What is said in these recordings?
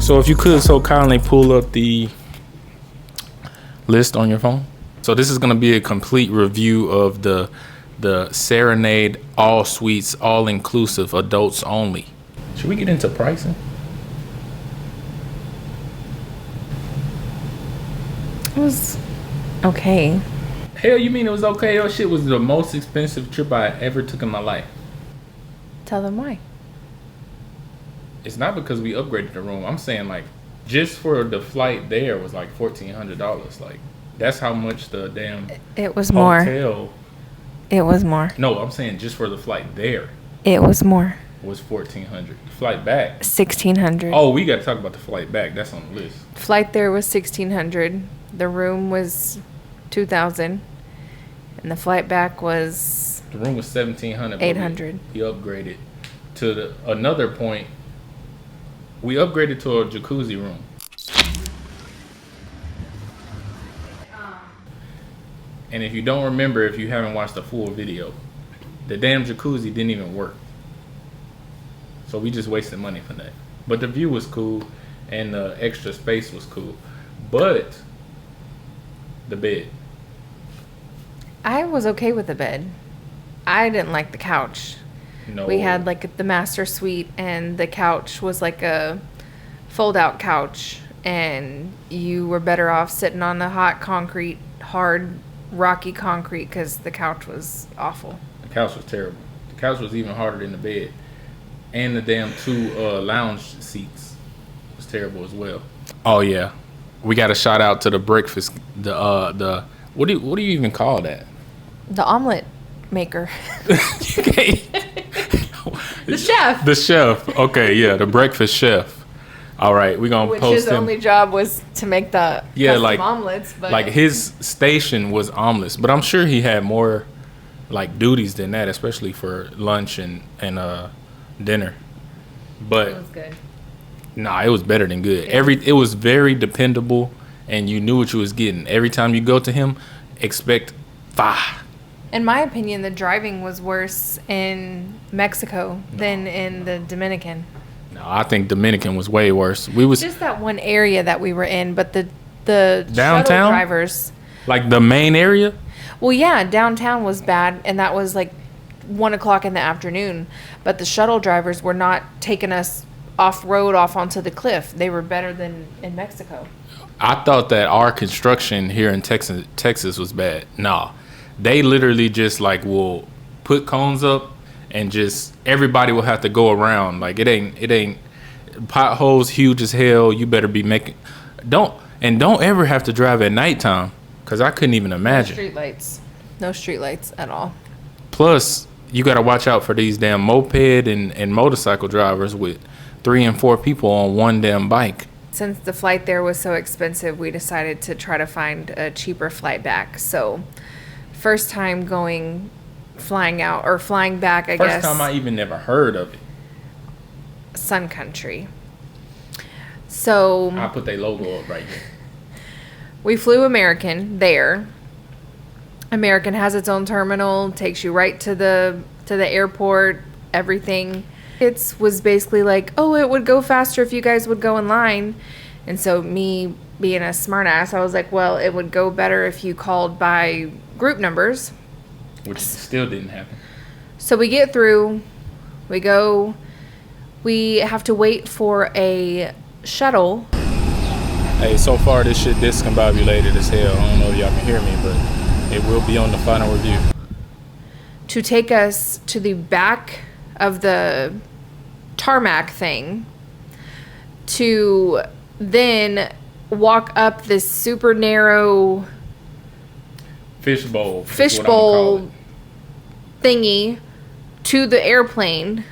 So if you could so kindly pull up the list on your phone. So this is going to be a complete review of the Serenade all suites, all inclusive, adults only. Should we get into pricing? It was okay. Hell, you mean it was okay? That shit was the most expensive trip I ever took in my life. Tell them why. It's not because we upgraded the room. I'm saying like just for the flight there was like $1,400. Like that's how much the damn it was more. Hotel. It was more. No, I'm saying just for the flight there. It was more. Was $1,400. The flight back. $1,600. Oh, we got to talk about the flight back. That's on the list. Flight there was $1,600. The room was $2,000, and the flight back was. The room was $1,700. $800. He upgraded to another point. We upgraded to a jacuzzi room. And if you don't remember, if you haven't watched the full video, the damn jacuzzi didn't even work. So we just wasted money for that. But the view was cool, and the extra space was cool. But the bed. I was okay with the bed. I didn't like the couch. No. We had like the master suite, and the couch was like a fold-out couch, and you were better off sitting on the hot concrete, hard, rocky concrete, because the couch was awful. The couch was terrible. The couch was even harder than the bed, and the damn two lounge seats was terrible as well. Oh yeah, we got a shout out to the breakfast. The what do you even call that? The omelet maker. The chef. The chef. Okay, yeah, the breakfast chef. All right, we're gonna post his him. only job was to make the custom omelets. But like his station was omelets, but I'm sure he had more like duties than that, especially for lunch and dinner. But it was good. Nah, it was better than good. It was very dependable, and you knew what you was getting. Every time you go to him, expect fire. In my opinion, the driving was worse in Mexico than in the Dominican. No, I think Dominican was way worse. We was just that one area that we were in, but the downtown shuttle drivers, like the main area. Well, yeah, downtown was bad, and that was like 1:00 in the afternoon. But the shuttle drivers were not taking us off road, off onto the cliff. They were better than in Mexico. I thought that our construction here in Texas was bad. Nah, they literally just like will put cones up and just everybody will have to go around. Like it ain't potholes huge as hell. You better be making don't ever have to drive at nighttime, because I couldn't even imagine. No street lights at all. Plus you got to watch out for these damn moped and motorcycle drivers with 3 and 4 people on one damn bike. Since the flight there was so expensive, we decided to try to find a cheaper flight back. So, first time flying back, I guess. First time I even never heard of it. Sun Country. So, I'll put their logo up right here. We flew American there. American has its own terminal, takes you right to the airport, everything. It was basically like, oh, it would go faster if you guys would go in line. And so me being a smartass, I was like, well, it would go better if you called by group numbers. Which still didn't happen. So we get through, we go, we have to wait for a shuttle. Hey, so far this shit discombobulated as hell. I don't know if y'all can hear me, but it will be on the final review. To take us to the back of the tarmac thing, to then walk up this super narrow fishbowl thingy to the airplane.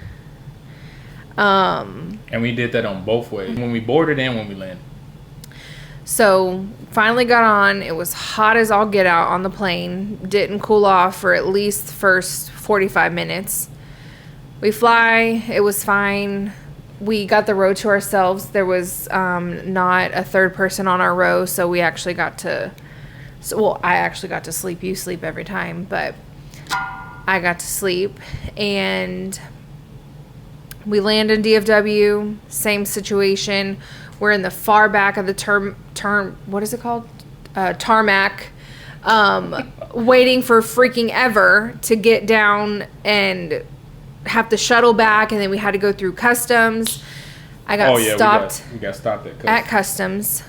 And we did that on both ways, when we boarded and when we landed. So finally got on. It was hot as all get out on the plane. Didn't cool off for at least the first 45 minutes. We fly. It was fine. We got the row to ourselves. There was not a third person on our row, so we actually got to... I actually got to sleep. You sleep every time, but I got to sleep. And we land in DFW. Same situation. We're in the far back of the what is it called? Tarmac. Waiting for freaking ever to get down and have to shuttle back, and then we had to go through customs. I got stopped. We got stopped at customs.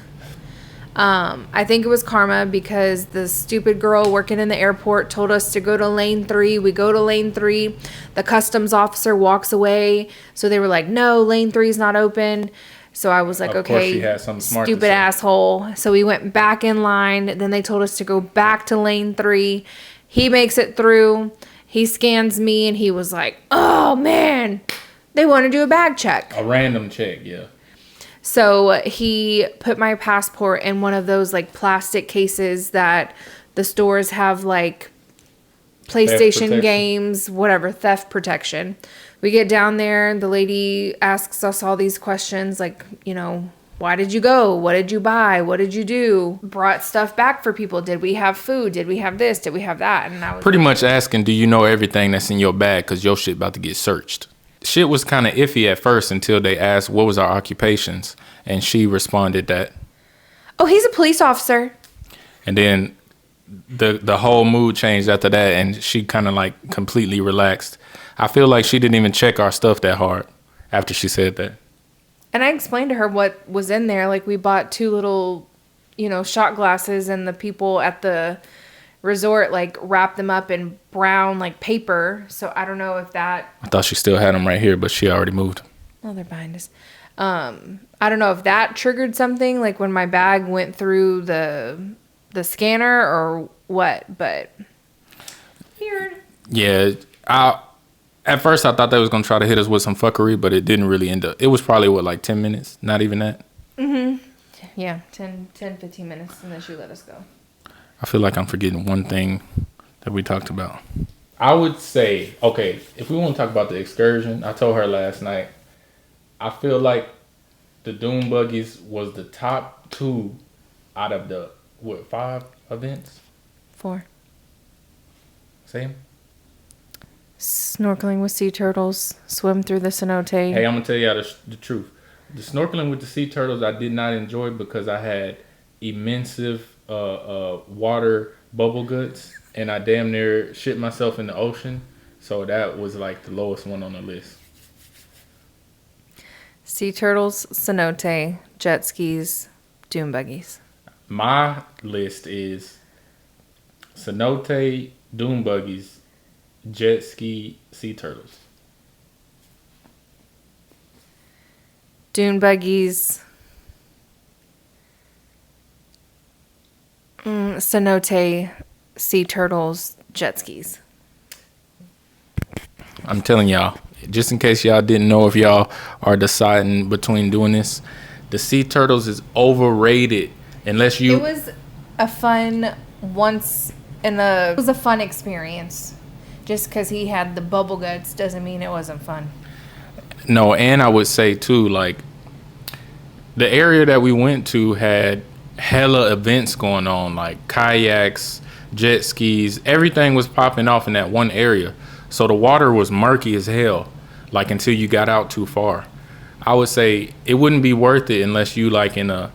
I think it was karma because the stupid girl working in the airport told us to go to lane 3. We go to lane 3. The customs officer walks away. So they were like, no, lane 3 is not open. So I was like, okay, she had something smart stupid asshole. So we went back in line. Then they told us to go back to lane 3. He makes it through. He scans me and he was like, oh man, they want to do a bag check. A random check, yeah. So he put my passport in one of those like plastic cases that the stores have, like PlayStation games, whatever, theft protection. We get down there and the lady asks us all these questions like, you know, why did you go? What did you buy? What did you do? Brought stuff back for people. Did we have food? Did we have this? Did we have that? And I was pretty much asking, do you know everything that's in your bag? Because your shit about to get searched. Shit was kind of iffy at first until they asked what was our occupations. And she responded that, oh, he's a police officer. And then the whole mood changed after that. And she kind of like completely relaxed. I feel like she didn't even check our stuff that hard after she said that. And I explained to her what was in there. Like, we bought 2 little, you know, shot glasses, and the people at the resort, like, wrapped them up in brown, like, paper. So I don't know if that... I thought she still had them right here, but she already moved. Oh, they're behind us. I don't know if that triggered something, like when my bag went through the scanner or what, but... Weird. Yeah, at first, I thought they was going to try to hit us with some fuckery, but it didn't really end up. It was probably, like 10 minutes? Not even that? Mm-hmm. Yeah, 10, 15 minutes, and then she let us go. I feel like I'm forgetting one thing that we talked about. I would say, okay, if we want to talk about the excursion, I told her last night, I feel like the Dune Buggies was the top 2 out of the, 5 events? 4. Same? Snorkeling with sea turtles, swim through the cenote. Hey, I'm gonna tell y'all the truth. The snorkeling with the sea turtles I did not enjoy because I had immense water bubble guts and I damn near shit myself in the ocean. So that was like the lowest one on the list. Sea turtles, cenote, jet skis, dune buggies. My list is cenote, dune buggies, jet ski, sea turtles. Dune buggies, cenote, sea turtles, jet skis. I'm telling y'all, just in case y'all didn't know, if y'all are deciding between doing this, the sea turtles is overrated unless you... It was a fun it was a fun experience. Just because he had the bubble guts doesn't mean it wasn't fun. No, and I would say too, like, the area that we went to had hella events going on, like kayaks, jet skis, everything was popping off in that one area. So the water was murky as hell, like until you got out too far. I would say it wouldn't be worth it unless you like in a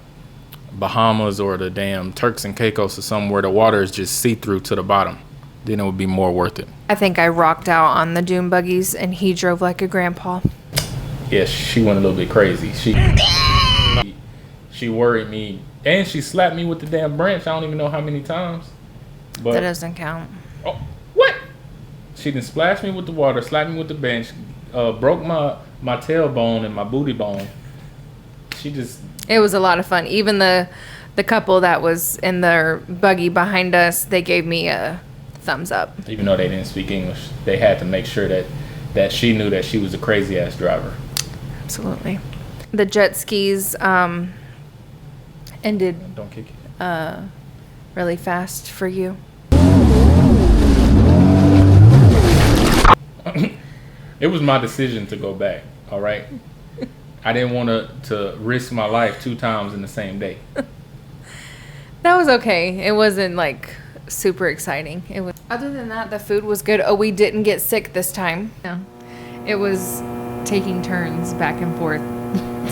Bahamas or the damn Turks and Caicos or somewhere where the water is just see-through to the bottom. Then it would be more worth it. I think I rocked out on the dune buggies and he drove like a grandpa. Yeah, she went a little bit crazy. She worried me, and she slapped me with the damn branch. I don't even know how many times. But that doesn't count. Oh, what? She done splashed me with the water, slapped me with the bench, broke my tailbone and my booty bone. It was a lot of fun. Even the couple that was in their buggy behind us, they gave me a thumbs up. Even though they didn't speak English, they had to make sure that she knew that she was a crazy ass driver. Absolutely. The jet skis ended Don't kick it. Really fast for you. It was my decision to go back, all right? I didn't want to risk my life 2 times in the same day. That was okay. It wasn't like super exciting. It was. Other than that, the food was good. Oh, we didn't get sick this time. No. It was taking turns back and forth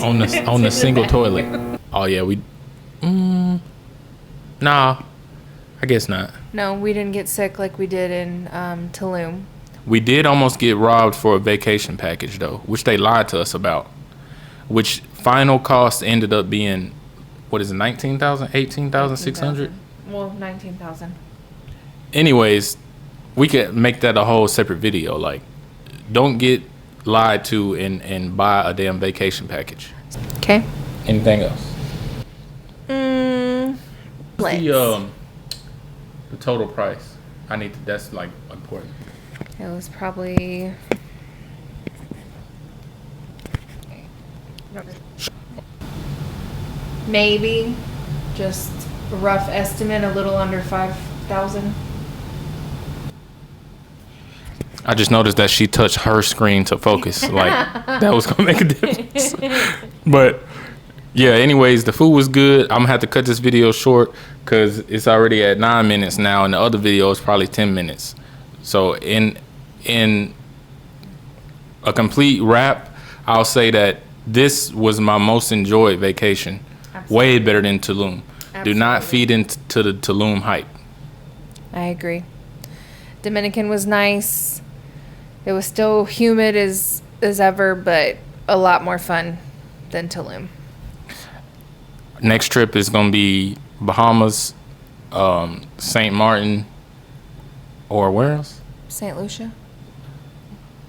on the single toilet. Oh yeah, nah, I guess not. No, we didn't get sick like we did in Tulum. We did almost get robbed for a vacation package though, which they lied to us about. Which final cost ended up being, what is it, 19,000, 18,600? Well, 19,000. Anyways, we could make that a whole separate video. Like, don't get lied to and buy a damn vacation package. Okay. Anything else? Let's. The total price. That's like important. It was probably. Maybe, just a rough estimate, a little under 5,000. I just noticed that she touched her screen to focus. Like, that was gonna make a difference. But yeah, anyways, the food was good. I'm gonna have to cut this video short because it's already at 9 minutes now, and the other video is probably 10 minutes. So in a complete wrap, I'll say that this was my most enjoyed vacation. Absolutely. Way better than Tulum. Absolutely. Do not feed into the Tulum hype. I agree. Dominican was nice. It was still humid as ever, but a lot more fun than Tulum. Next trip is going to be Bahamas, St. Martin, or where else? St. Lucia.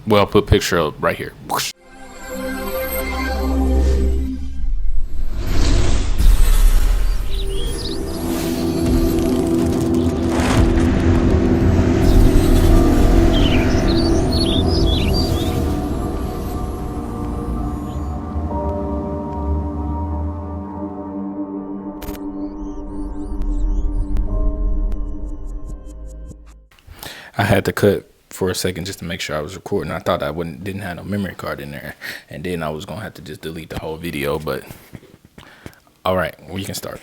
Well, I'll put a picture up right here. I had to cut for a second just to make sure I was recording. I thought I didn't have no memory card in there, and then I was gonna have to just delete the whole video. But all right, we can start.